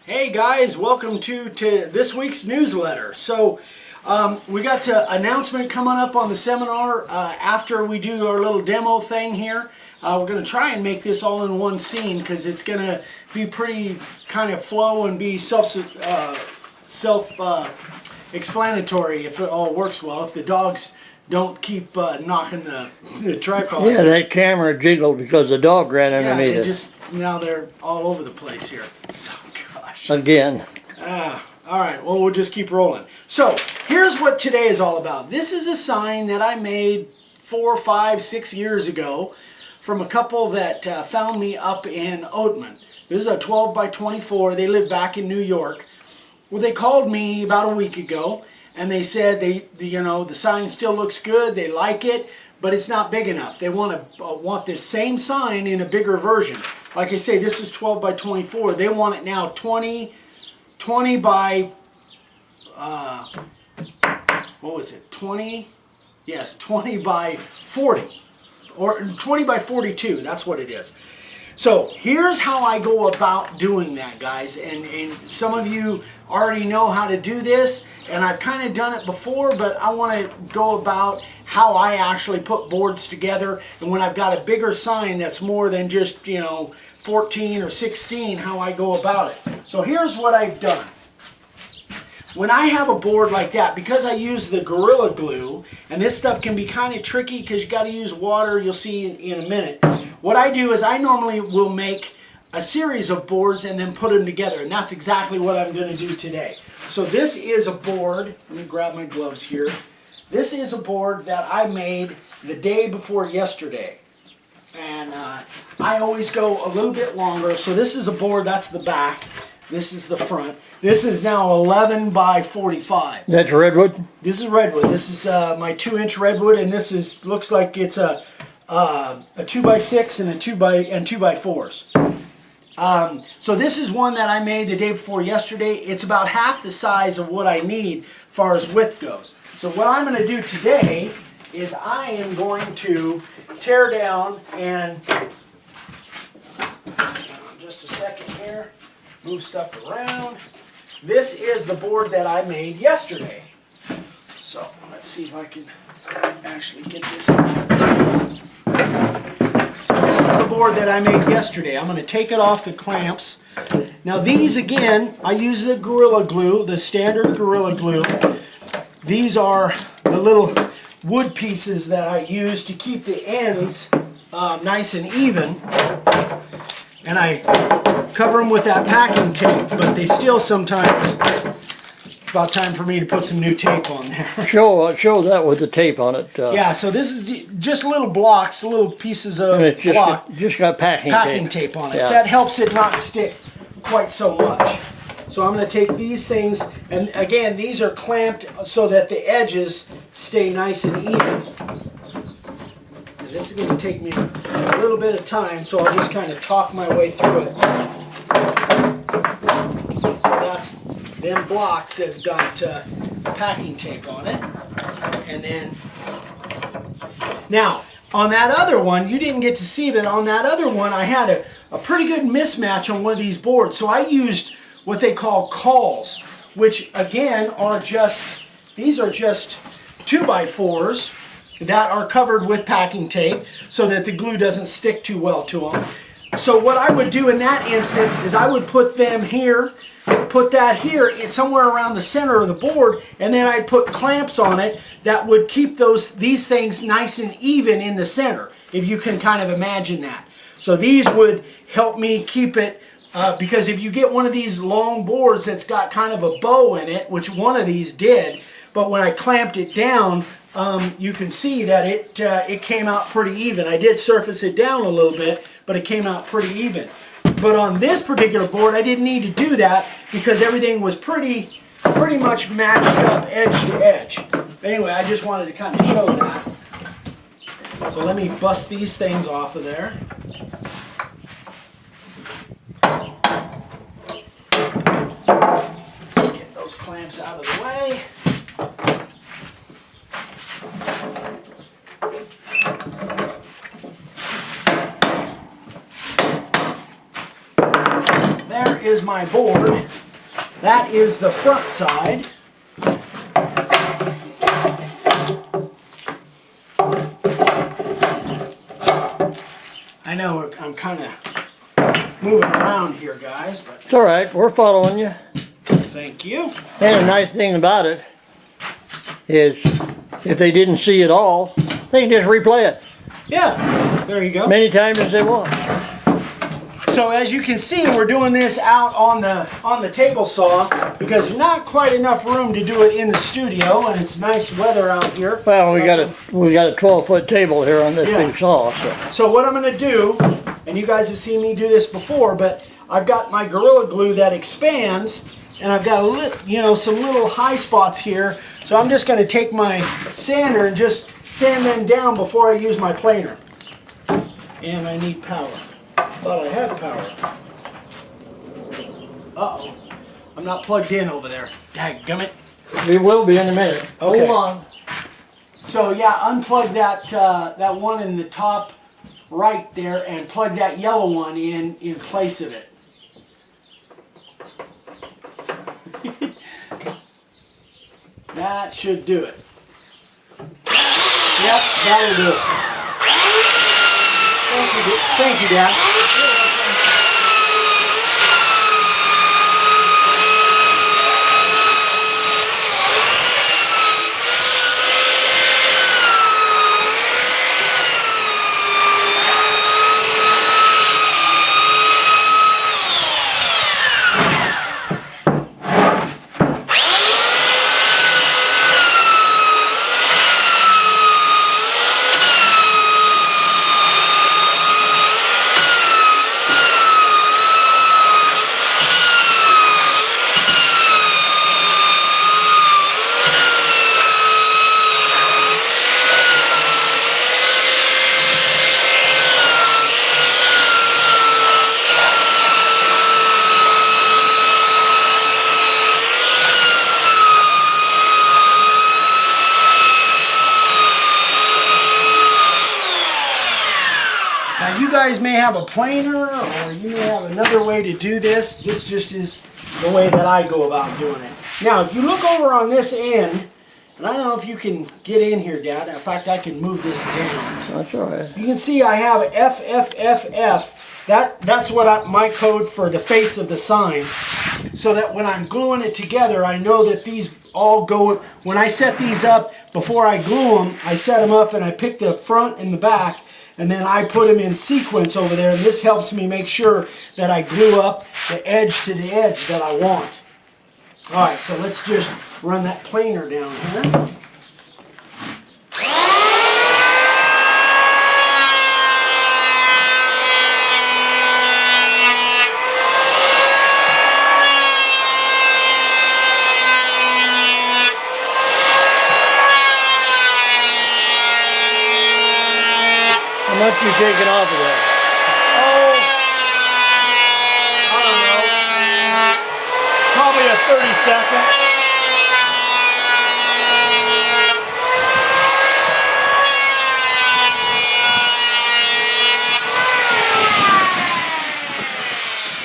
Hey guys, welcome to this week's newsletter. So we got an announcement coming up on the seminar after we do our little demo thing here. We're going to try and make this all in one scene because it's going to be pretty kind of flow and be self-explanatory if it all works well. If the dogs don't keep knocking the tripod. Yeah, that camera jiggled because the dog ran underneath it. Now they're all over the place here. So, gosh. Again. All right, well, we'll just keep rolling. So, here's what today is all about. This is a sign that I made 4, 5, 6 years ago from a couple that found me up in Oatman. This is a 12 by 24. They live back in New York. Well, they called me about a week ago, and they said the sign still looks good. They like it, but it's not big enough. They want this same sign in a bigger version. Like I say, this is 12 by 24. They want it now 20 by, what was it, 20? Yes, 20 by 40, or 20 by 42, that's what it is. So here's how I go about doing that, guys, and some of you already know how to do this, and I've kind of done it before, but I want to go about how I actually put boards together, and when I've got a bigger sign that's more than just, 14 or 16, how I go about it. So here's what I've done. When I have a board like that, because I use the Gorilla Glue, and this stuff can be kind of tricky because you got to use water, you'll see in a minute. What I do is I normally will make a series of boards and then put them together, and that's exactly what I'm going to do today. So this is a board, let me grab my gloves here. This is a board that I made the day before yesterday. And I always go a little bit longer. So this is a board, that's the back. This is the front. This is now 11 by 45. That's redwood? This is redwood. This is my 2-inch redwood, and this looks like it's a 2x6 and 2x4s. So this is one that I made the day before yesterday. It's about half the size of what I need as far as width goes. So what I'm going to do today is I am going to tear down and, just a second here, move stuff around. This is the board that I made yesterday. So let's see if I can actually get this on the table. So this is the board that I made yesterday. I'm going to take it off the clamps. Now these, again, I use the Gorilla Glue, the standard Gorilla Glue. These are the little wood pieces that I use to keep the ends nice and even. And I cover them with that packing tape, but they still sometimes, it's about time for me to put some new tape on there. Show that with the tape on it. Yeah, so this is just little blocks, little pieces of block. Just got packing tape on it. Yeah. That helps it not stick quite so much. So I'm going to take these things, and again, these are clamped so that the edges stay nice and even. And this is going to take me a little bit of time, so I'll just kind of talk my way through it. So that's them blocks that have got packing tape on it. And then, now, on that other one, you didn't get to see, but on that other one, I had a pretty good mismatch on one of these boards. So I used what they call cawls, which again are these are just 2x4s that are covered with packing tape so that the glue doesn't stick too well to them. So what I would do in that instance is I would put them here, put that here somewhere around the center of the board, and then I'd put clamps on it that would keep these things nice and even in the center, if you can kind of imagine that. So these would help me keep it, because if you get one of these long boards that's got kind of a bow in it, which one of these did, but when I clamped it down, you can see that it came out pretty even. I did surface it down a little bit, but it came out pretty even. But on this particular board, I didn't need to do that because everything was pretty much matched up edge to edge. Anyway, I just wanted to kind of show that. So let me bust these things off of there. Get those clamps out of the way. There, is my board. That is the front side. I know I'm kind of moving around here, guys, but It's all right. We're following you. thank you. And the nice thing about it is if they didn't see it all, they can just replay it Yeah, there you go. many times as they want. So as you can see, we're doing this out on the table saw because there's not quite enough room to do it in the studio, and it's nice weather out here. Well, we got a 12-foot table here on this Yeah. big saw. So. So what I'm going to do, and you guys have seen me do this before, but I've got my Gorilla Glue that expands, and I've got some little high spots here. So I'm just going to take my sander and just sand them down before I use my planer. And I need power. Thought I had power. Uh-oh. I'm not plugged in over there. Dadgummit. We will be in a minute. Okay. Hold on. So yeah, unplug that one in the top right there and plug that yellow one in place of it. That should do it. Yep, that'll do it. Thank you, Dad. Now you guys may have a planer or you may have another way to do this. This just is the way that I go about doing it. Now if you look over on this end, and I don't know if you can get in here, Dad. In fact, I can move this down. That's all right. You can see I have FFFF. That's my code for the face of the sign. So that when I'm gluing it together, I know that these all go. When I set these up, before I glue them, I set them up and I pick the front and the back. And then I put them in sequence over there, and this helps me make sure that I glue up the edge to the edge that I want. All right, so let's just run that planer down here. How much you taking off of that? Oh, I don't know. Probably a 30-second.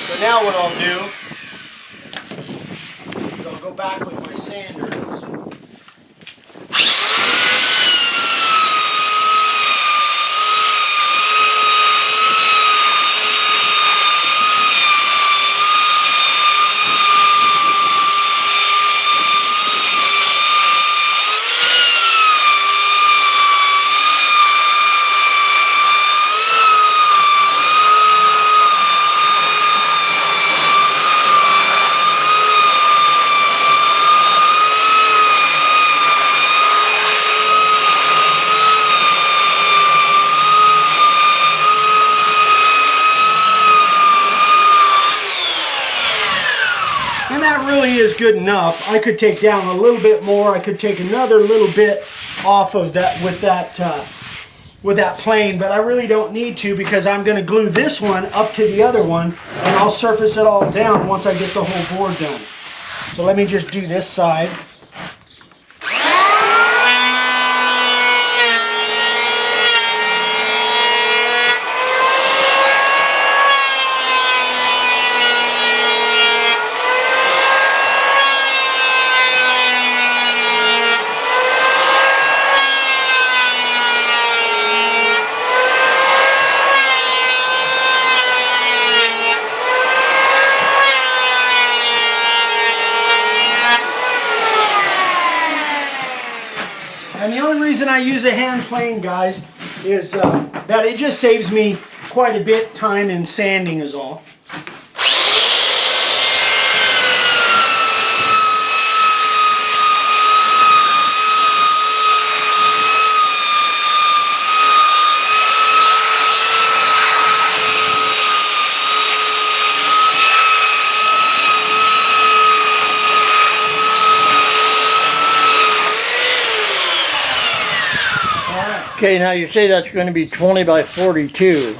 So now what I'll do is I'll go back with my sander. And that really is good enough. I could take down a little bit more. I could take another little bit off of that with that plane, but I really don't need to because I'm going to glue this one up to the other one, and I'll surface it all down once I get the whole board done. So let me just do this side. only reason I use a hand plane, guys, is that it just saves me quite a bit time in sanding is all. Okay, now you say that's going to be 20 by 42.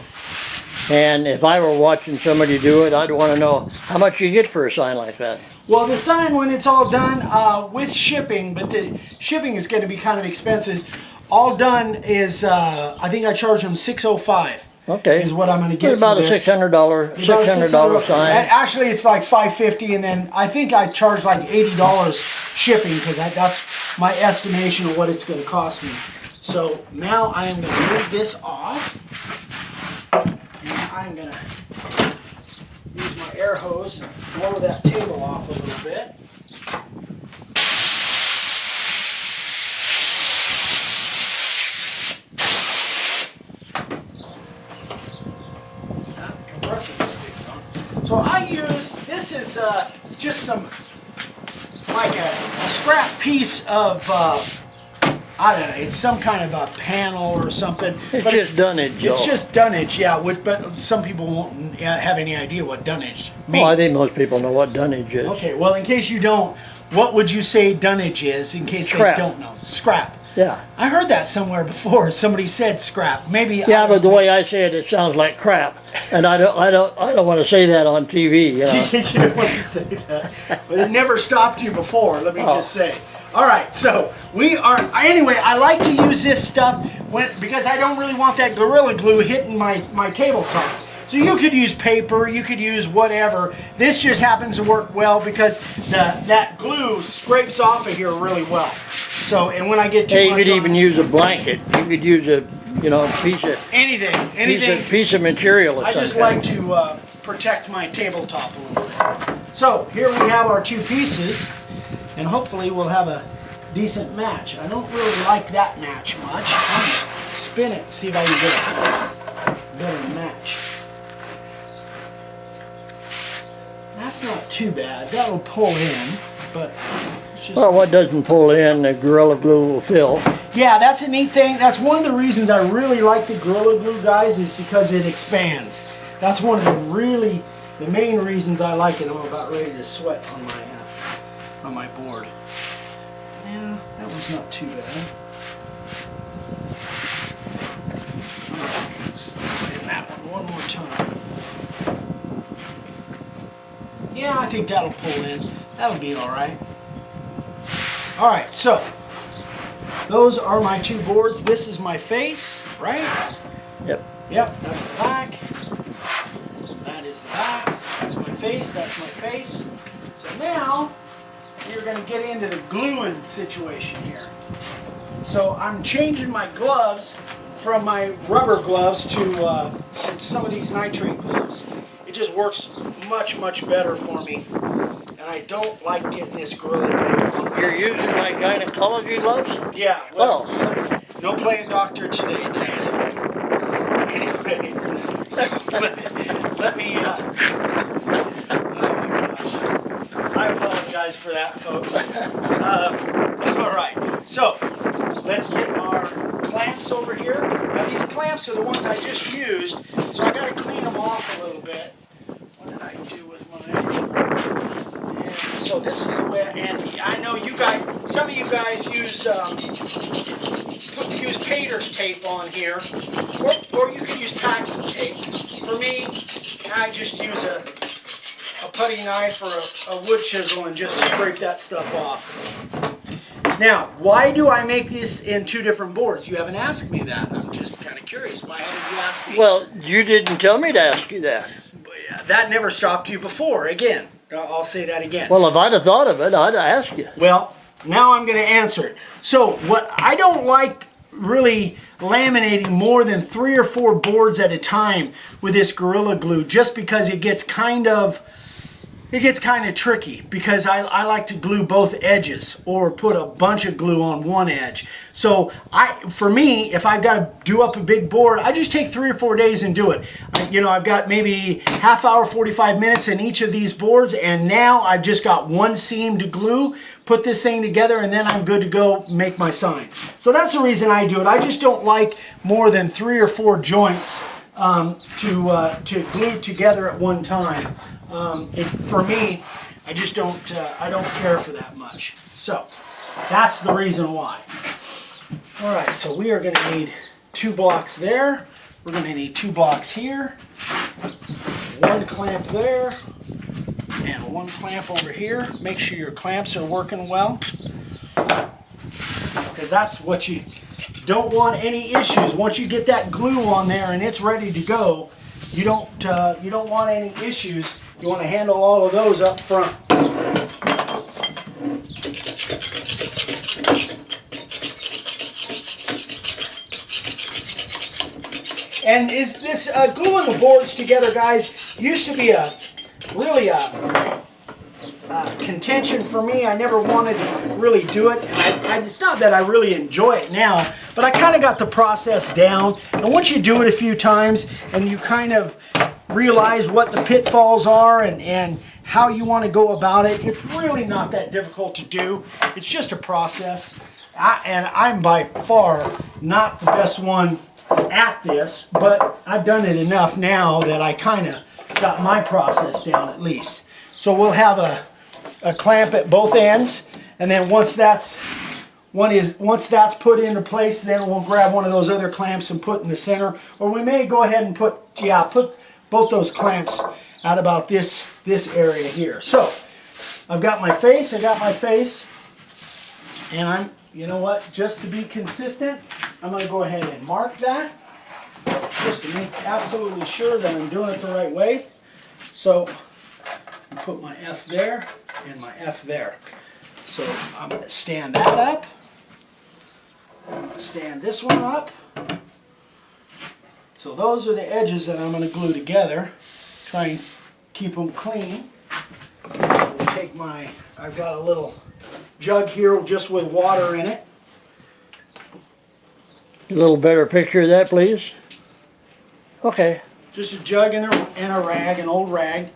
And if I were watching somebody do it, I'd want to know how much you get for a sign like that. Well, the sign, when it's all done with shipping, but the shipping is going to be kind of expensive. All done is, I think I charge them $605. Okay. Is what I'm going to get It's about for a this. $600 sign. Actually, it's like $550, and then I think I charge like $80 shipping because that's my estimation of what it's going to cost me. So now I am going to move this off. And I'm going to use my air hose and blow that table off a little bit. So I use, this is just some, like a scrap piece of, I don't know, it's some kind of a panel or something. It's but just dunnage, It's though. just dunnage, yeah, but some people won't have any idea what dunnage means. Well, I think most people know what dunnage is. Okay, well, in case you don't, what would you say dunnage is, in case Scrap. they don't know? Scrap. Yeah. I heard that somewhere before. Somebody said scrap. Maybe. Yeah, but the way I say it, it sounds like crap, and I don't want to say that on TV. You know. You don't want to say that. But it never stopped you before, let me just say. All right, so we are, anyway, I like to use this stuff because I don't really want that Gorilla Glue hitting my tabletop. So you could use paper, you could use whatever. This just happens to work well because that glue scrapes off of here really well. So, and when I get too Hey, you much could on even it, use a blanket. You could use a, piece of anything. piece of material or I something. just like to protect my tabletop a little bit. So here we have our two pieces, and hopefully we'll have a decent match. I don't really like that match much. I'm gonna spin it, see if I can get a better match. That's not too bad. That'll pull in, but it's just... Well, what doesn't pull in, the Gorilla Glue will fill. Yeah, that's a neat thing. That's one of the reasons I really like the Gorilla Glue, guys, is because it expands. That's one of the main reasons I like it. I'm about ready to sweat on my board. Yeah, that was not too bad. Let's spin that one more time. Yeah, I think that'll pull in. That'll be all right. All right, so those are my two boards. This is my face, right? Yep. Yep, that's the back. That is the back. That's my face. That's my face. So now we're going to get into the gluing situation here. So I'm changing my gloves from my rubber gloves to some of these nitrate gloves. It just works much, much better for me. And I don't like getting this Gorilla Glue on. You're using my gynecology gloves? Yeah, well, Oh. no playing doctor today, Dad. So anyway, let me. Oh my gosh, I apologize for that, folks. All right, so let's get our clamps over here. Now these clamps are the ones I just used, so I got to clean them off a little bit. What did I do with mine? And so this is the way. And I know you guys, some of you guys use Pater's tape on here, or you can use packing tape. For me, I just use a putty knife or a wood chisel and just scrape that stuff off. Now, why do I make this in two different boards? You haven't asked me that. I'm just kind of curious. Why haven't you asked me? Well, you didn't tell me to ask you that. That never stopped you before. Again, I'll say that again. Well, if I'd have thought of it, I'd ask you. Well, now I'm going to answer it. So, what I don't like really laminating more than 3 or 4 boards at a time with this Gorilla Glue, just because it gets kind of, it gets kind of tricky because I like to glue both edges or put a bunch of glue on one edge. So for me, if I've got to do up a big board, I just take 3 or 4 days and do it. I've got maybe half hour, 45 minutes in each of these boards, and now I've just got one seam to glue, put this thing together, and then I'm good to go make my sign. So that's the reason I do it. I just don't like more than 3 or 4 joints to glue together at one time. For me, I just don't care for that much. So that's the reason why. All right, so we are going to need 2 blocks there. We're going to need 2 blocks here, 1 clamp there, and 1 clamp over here. Make sure your clamps are working well, because that's what you don't want any issues. Once you get that glue on there and it's ready to go, you don't want any issues. You want to handle all of those up front. And is this gluing the boards together, guys, used to be really a contention for me. I never wanted to really do it. And it's not that I really enjoy it now, but I kind of got the process down. And once you do it a few times and you kind of realize what the pitfalls are and how you want to go about it, it's really not that difficult to do. It's just a process. And I'm by far not the best one at this, but I've done it enough now that I kind of got my process down at least. So we'll have a clamp at both ends, and then once that's put into place, then we'll grab one of those other clamps and put in the center. Or we may go ahead and put both those clamps at about this area here. So I've got my face, and you know what, just to be consistent, I'm going to go ahead and mark that, just to make absolutely sure that I'm doing it the right way. So I put my F there and my F there. So I'm going to stand that up. I'm going to stand this one up. So those are the edges that I'm going to glue together. Try and keep them clean. So we'll take I've got a little jug here just with water in it. A little better picture of that, please. Okay. Just a jug and a rag, an old rag.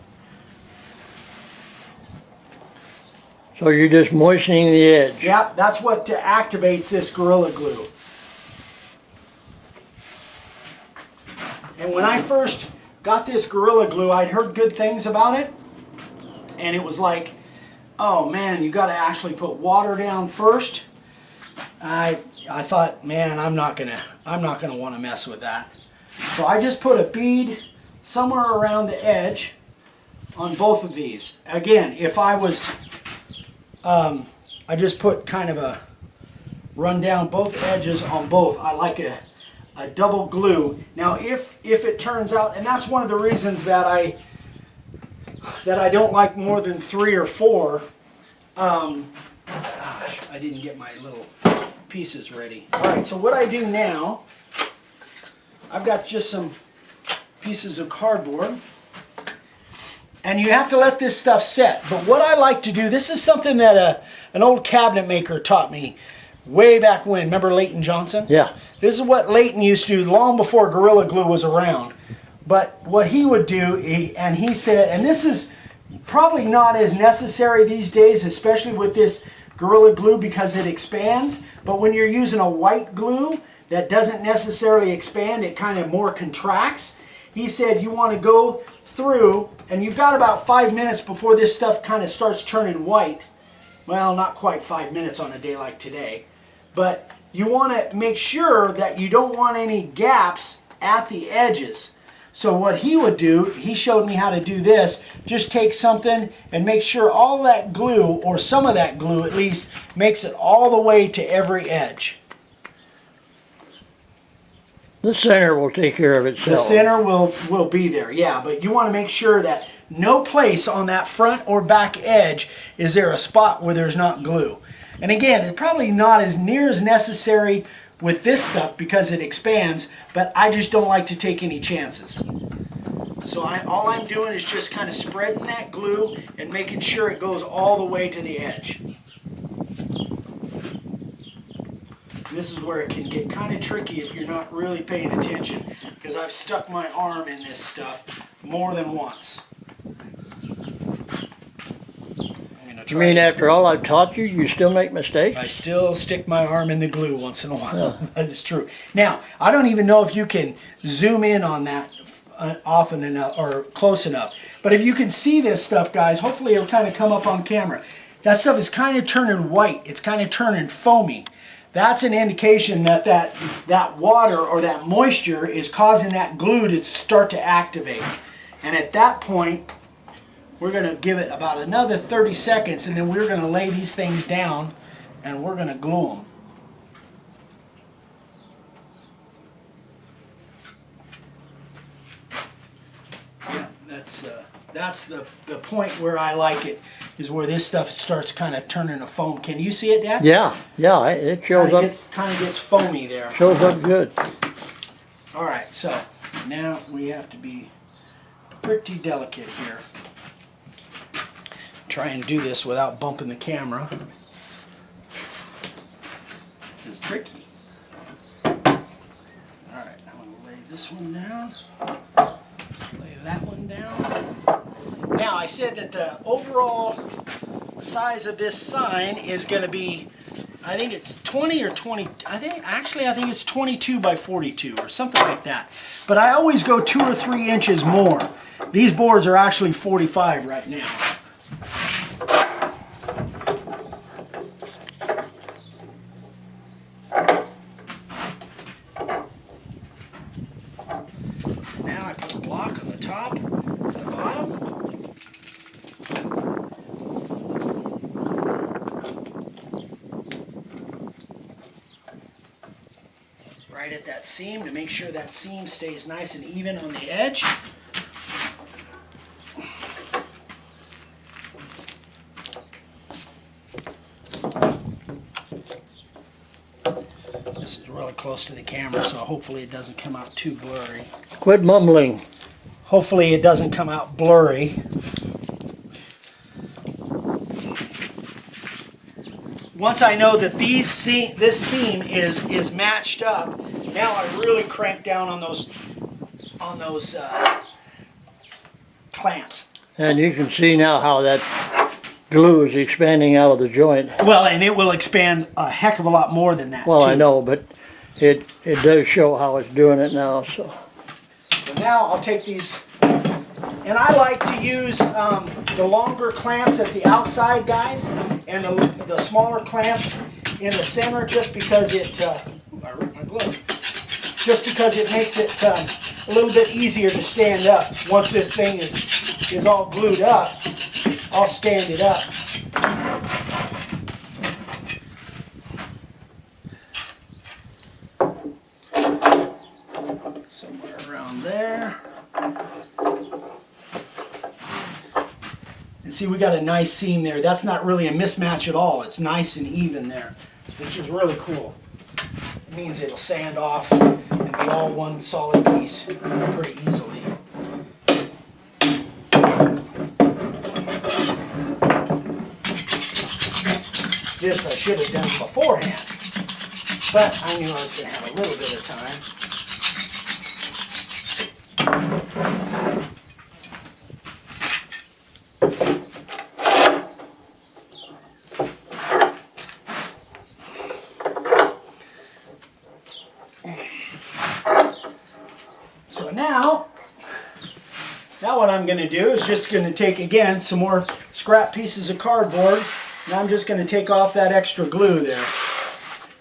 So you're just moistening the edge. Yep, that's what activates this Gorilla Glue. And when I first got this Gorilla Glue, I'd heard good things about it. And it was like, oh man, you got to actually put water down first. I thought, man, I'm not gonna want to mess with that. So I just put a bead somewhere around the edge on both of these. Again, if I was, I just put kind of a run down both edges on both. I like a double glue. Now, if it turns out, and that's one of the reasons that I don't like more than 3 or 4. Gosh, I didn't get my little pieces ready. All right, so what I do now, I've got just some pieces of cardboard, and you have to let this stuff set. But what I like to do, this is something that an old cabinet maker taught me way back when. Remember Leighton Johnson? Yeah. This is what Leighton used to do long before Gorilla Glue was around. But what he would do, he said, and this is probably not as necessary these days, especially with this Gorilla Glue because it expands. But when you're using a white glue that doesn't necessarily expand, it kind of more contracts. He said you want to go through, and you've got about 5 minutes before this stuff kind of starts turning white. Well, not quite 5 minutes on a day like today. But you want to make sure that you don't want any gaps at the edges. So what he would do, he showed me how to do this, just take something and make sure all that glue, or some of that glue at least, makes it all the way to every edge. The center will take care of itself. The center will be there, yeah, but you want to make sure that no place on that front or back edge is there a spot where there's not glue. And again, it's probably not as near as necessary with this stuff because it expands, but I just don't like to take any chances. So all I'm doing is just kind of spreading that glue and making sure it goes all the way to the edge. This is where it can get kind of tricky if you're not really paying attention, because I've stuck my arm in this stuff more than once. You mean after all I've taught you, you still make mistakes? I still stick my arm in the glue once in a while. That is true. Now, I don't even know if you can zoom in on that often enough or close enough. But if you can see this stuff, guys, hopefully it'll kind of come up on camera. That stuff is kind of turning white. It's kind of turning foamy. That's an indication that that water or that moisture is causing that glue to start to activate. And at that point, we're going to give it about another 30 seconds, and then we're going to lay these things down and we're going to glue them. Yeah, that's the point where I like it, is where this stuff starts kind of turning to foam. Can you see it, Dad? Yeah, it shows up. Kind of gets foamy there. Shows up good. All right, so now we have to be pretty delicate here. Try and do this without bumping the camera. This is tricky. All right, I'm going to lay this one down. Lay that one down. Now, I said that the overall size of this sign is going to be, I think it's 20 or 20, I think it's 22 by 42 or something like that. But I always go 2 or 3 inches more. These boards are actually 45 right now. Now I put a block on the top and the bottom. Right at that seam to make sure that seam stays nice and even on the edge. This is really close to the camera, so hopefully it doesn't come out too blurry. Quit mumbling. Hopefully it doesn't come out blurry. Once I know that this seam is matched up, now I really crank down on those clamps. And you can see now how that glue is expanding out of the joint. Well, and it will expand a heck of a lot more than that. Well, too. I know, but it does show how it's doing it now. So now I'll take these, and I like to use the longer clamps at the outside, guys, and the smaller clamps in the center, just because it I ripped my glove. Just because it makes it a little bit easier to stand up. Once this thing is all glued up, I'll stand it up. Somewhere around there. And see, we got a nice seam there. That's not really a mismatch at all. It's nice and even there, which is really cool. It means it'll sand off and be all one solid piece pretty easily. This I should have done beforehand, but I knew I was going to have a little bit of time. So now what I'm going to do is just going to take, again, some more scrap pieces of cardboard, and I'm just going to take off that extra glue there.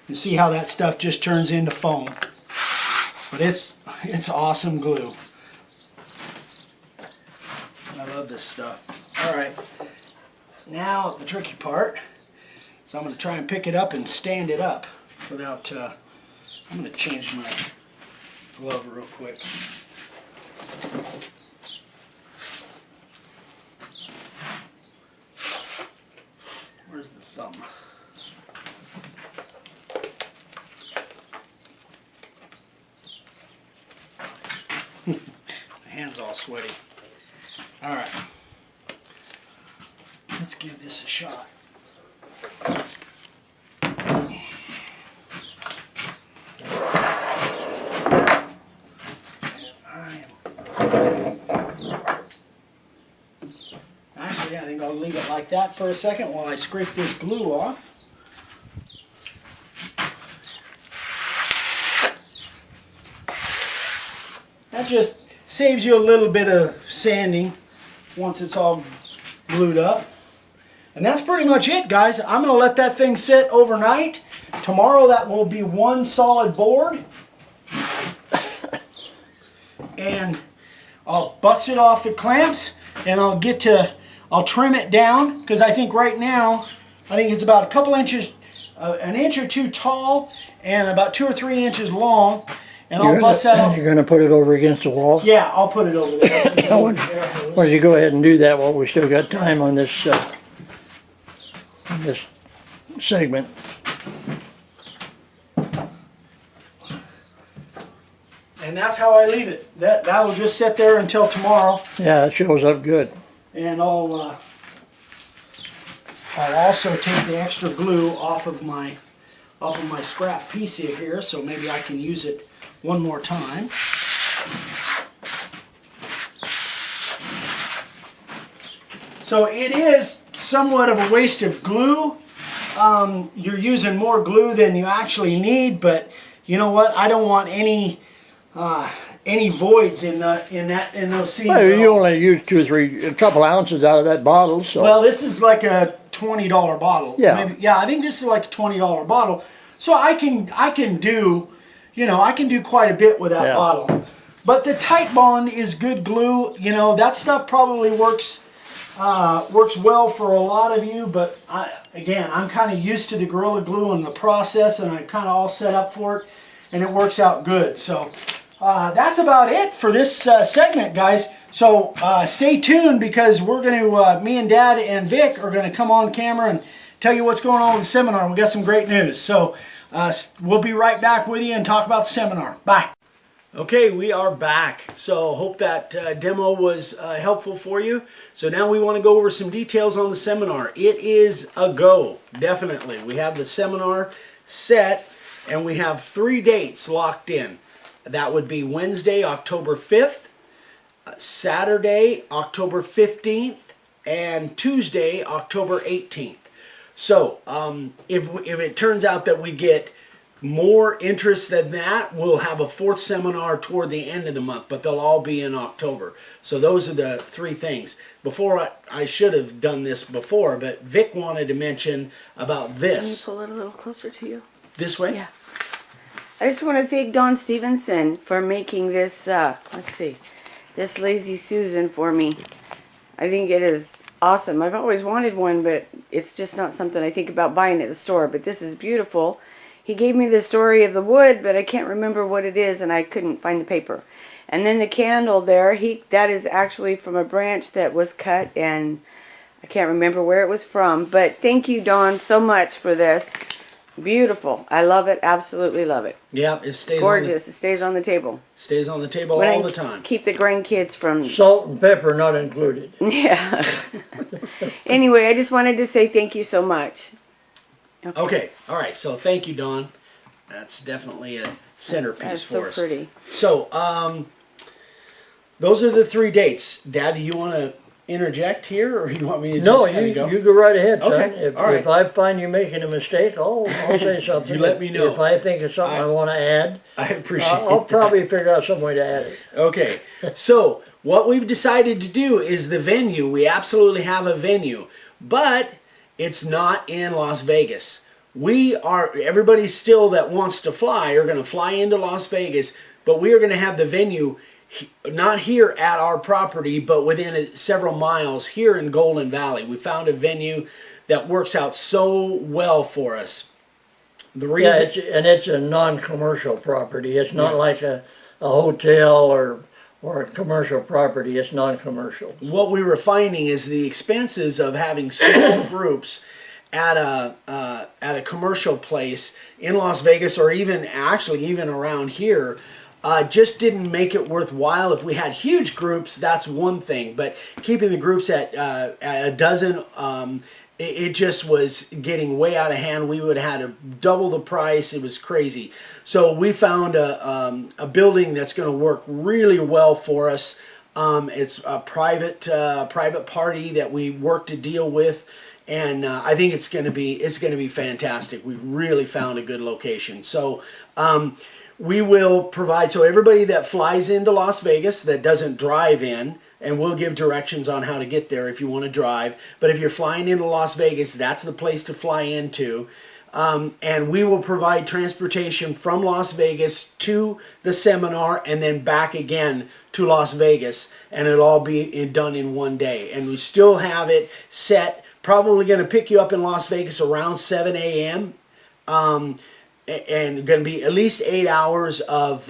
You see how that stuff just turns into foam. But it's awesome glue. I love this stuff. All right, now the tricky part. So I'm going to try and pick it up and stand it up without, I'm going to change my glove real quick. Where's the thumb? My hand's all all sweaty. All right. Let's give this a shot. Actually, I think I'll leave it like that for a second while I scrape this glue off. That just saves you a little bit of sanding once it's all glued up. And that's pretty much it, guys. I'm going to let that thing sit overnight. Tomorrow that will be one solid board. And I'll bust it off the clamps and I'll trim it down, because I think right now, I think it's about a couple inches, an inch or two tall and about 2 or 3 inches long. And I'll bust that off. You're going to put it over against the wall? Yeah, I'll put it over there. Why don't you go ahead and do that while we still got time on this segment. And that's how I leave it. That will just sit there until tomorrow. Yeah, it shows up good. And I'll also take the extra glue off of my scrap piece here, so maybe I can use it one more time. So it is somewhat of a waste of glue. You're using more glue than you actually need, but you know what? I don't want any voids in those seams. Well, you only use a couple ounces out of that bottle, so. Well, this is like a $20 bottle. Yeah. Maybe, yeah, I think this is like a $20 bottle. So I can do, I can do quite a bit with that bottle. But the Titebond is good glue. That stuff probably works well for a lot of you, but I'm kind of used to the Gorilla Glue and the process, and I'm kind of all set up for it, and it works out good. So that's about it for this segment, guys. So stay tuned, because we're going to, me and Dad and Vic are going to come on camera and tell you what's going on with the seminar. We got some great news. So we'll be right back with you and talk about the seminar. Bye. Okay, we are back. So hope that demo was helpful for you. So now we want to go over some details on the seminar. It is a go, definitely. We have the seminar set, and we have 3 dates locked in. That would be Wednesday, October 5th, Saturday, October 15th, and Tuesday, October 18th. So if it turns out that we get more interest than that, we'll have a 4th seminar toward the end of the month, but they'll all be in October. So those are the 3 things. Before, I should have done this before, but Vic wanted to mention about this. Can you pull it a little closer to you? This way? Yeah. I just want to thank Dawn Stevenson for making this, this Lazy Susan for me. I think it is awesome. I've always wanted one, but it's just not something I think about buying at the store. But this is beautiful. He gave me the story of the wood, but I can't remember what it is, and I couldn't find the paper. And then the candle there, that is actually from a branch that was cut, and I can't remember where it was from. But thank you, Dawn, so much for this. Beautiful. I love it. Absolutely love it. Yeah, it stays gorgeous. It stays on the table. Stays on the table When all I the time. Keep the grandkids from... Salt and pepper not included. Yeah. Anyway, I just wanted to say thank you so much. Okay. All right. So thank you, Dawn. That's definitely a centerpiece That's for so us. pretty. So those are the 3 dates. Dad, do you want to interject here, or you want me to just No, kinda go? you go right ahead, son. Okay, all right. If I find you making a mistake, I'll say something. You let me know. If I think of something I want to add, I appreciate I'll that. probably figure out some way to add it. Okay, so what we've decided to do is the venue. We absolutely have a venue, but it's not in Las Vegas. Everybody still that wants to fly are going to fly into Las Vegas, but we are going to have the venue not here at our property, but within several miles here in Golden Valley. We found a venue that works out so well for us. The reason, it's a non-commercial property. It's not like a hotel or a commercial property. It's non-commercial. What we were finding is the expenses of having small groups at a commercial place in Las Vegas, or even around here, just didn't make it worthwhile. If we had huge groups, that's one thing, but keeping the groups at a dozen, it just was getting way out of hand. We would have had to double the price. It was crazy. So we found a building that's going to work really well for us. It's a private party that we work to deal with, and I think it's going to be fantastic. We really found a good location. So we will provide, so everybody that flies into Las Vegas that doesn't drive in, and we'll give directions on how to get there if you want to drive. But if you're flying into Las Vegas, that's the place to fly into. And we will provide transportation from Las Vegas to the seminar and then back again to Las Vegas. And it'll all be done in one day. And we still have it set. Probably going to pick you up in Las Vegas around 7 a.m. And going to be at least 8 hours of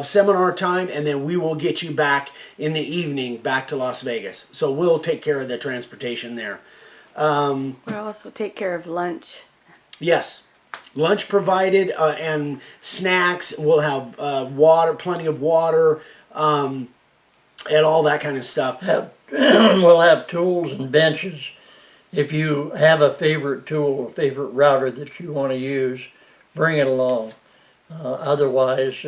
seminar time, and then we will get you back in the evening back to Las Vegas. So we'll take care of the transportation there. We'll also take care of lunch. Yes, lunch provided and snacks. We'll have water, plenty of water, and all that kind of stuff. We'll have tools and benches. If you have a favorite tool or favorite router that you want to use, bring it along. Otherwise,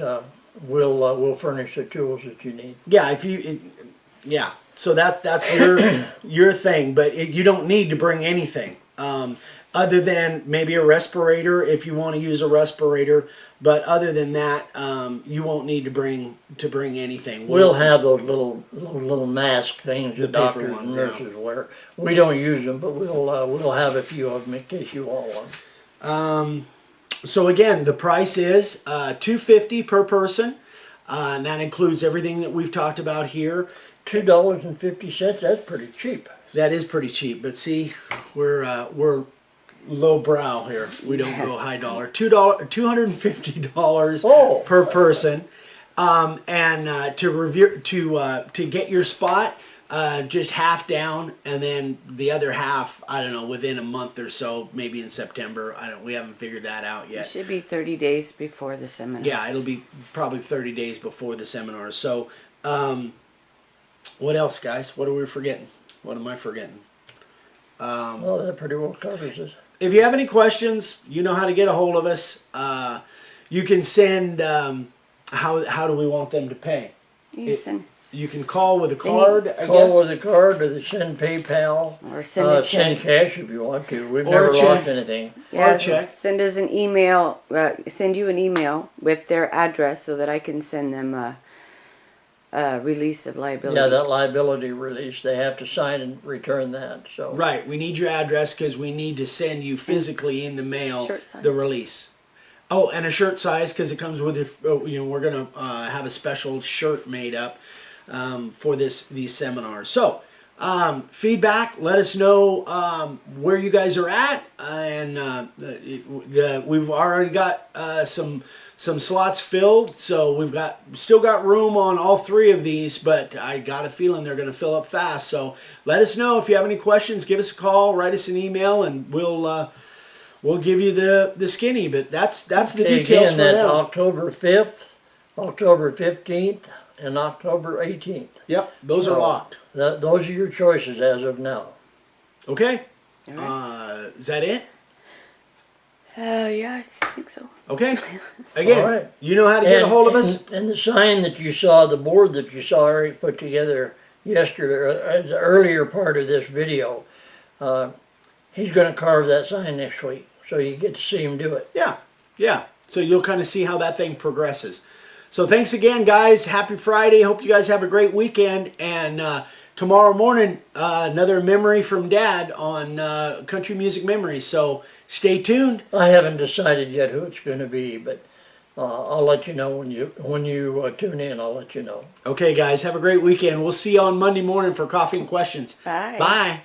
we'll furnish the tools that you need. Yeah, yeah. So that's your thing, but you don't need to bring anything other than maybe a respirator if you want to use a respirator. But other than that, you won't need to bring anything. We'll have those little mask things that doctors and nurses wear. We don't use them, but we'll have a few of them in case you want one. So again, the price is $250 per person, and that includes everything that we've talked about here. $2.50. That's pretty cheap. That is pretty cheap, but see, we're low brow here. We don't go high dollar. $250 per person, and to get your spot, just half down, and then the other half, I don't know, within a month or so, maybe in September. We haven't figured that out yet. It should be 30 days before the seminar. Yeah, it'll be probably 30 days before the seminar. So, what else, guys? What are we forgetting? What am I forgetting? Well, that pretty well covers it. If you have any questions, you know how to get a hold of us. You can send, how do we want them to pay? You can call with a card, I guess. Call with a card, or send PayPal. Or send a check. Send cash if you want to. We've Or never a check. lost anything. Yeah, Or a check. Send us an email, send you an email with their address so that I can send them a release of liability. Yeah, that liability release, they have to sign and return that. So Right, we need your address because we need to send you physically in the mail Shirt size. the release. Oh, and a shirt size because it comes with it. We're gonna have a special shirt made up for these seminars. So feedback. Let us know where you guys are at, and we've already got some slots filled, so we've still got room on all three of these, but I got a feeling they're going to fill up fast. So let us know if you have any questions. Give us a call, write us an email, and we'll give you the skinny. But that's the details again, for that's now. October 5th, October 15th, and October 18th. Yep, those are locked. Those are your choices as of now. Okay. All right. Is that it? Yeah, I think so. Okay. Again, All right. you know how to get a hold of us. And the sign that you saw, the board that you saw already put together yesterday, the earlier part of this video, he's going to carve that sign next week, so you get to see him do it. Yeah. So you'll kind of see how that thing progresses. So thanks again, guys. Happy Friday. Hope you guys have a great weekend. And tomorrow morning, another memory from Dad on Country Music Memories. So stay tuned. I haven't decided yet who it's going to be, but I'll let you know when you tune in. I'll let you know. Okay, guys. Have a great weekend. We'll see you on Monday morning for Coffee and Questions. Bye. Bye.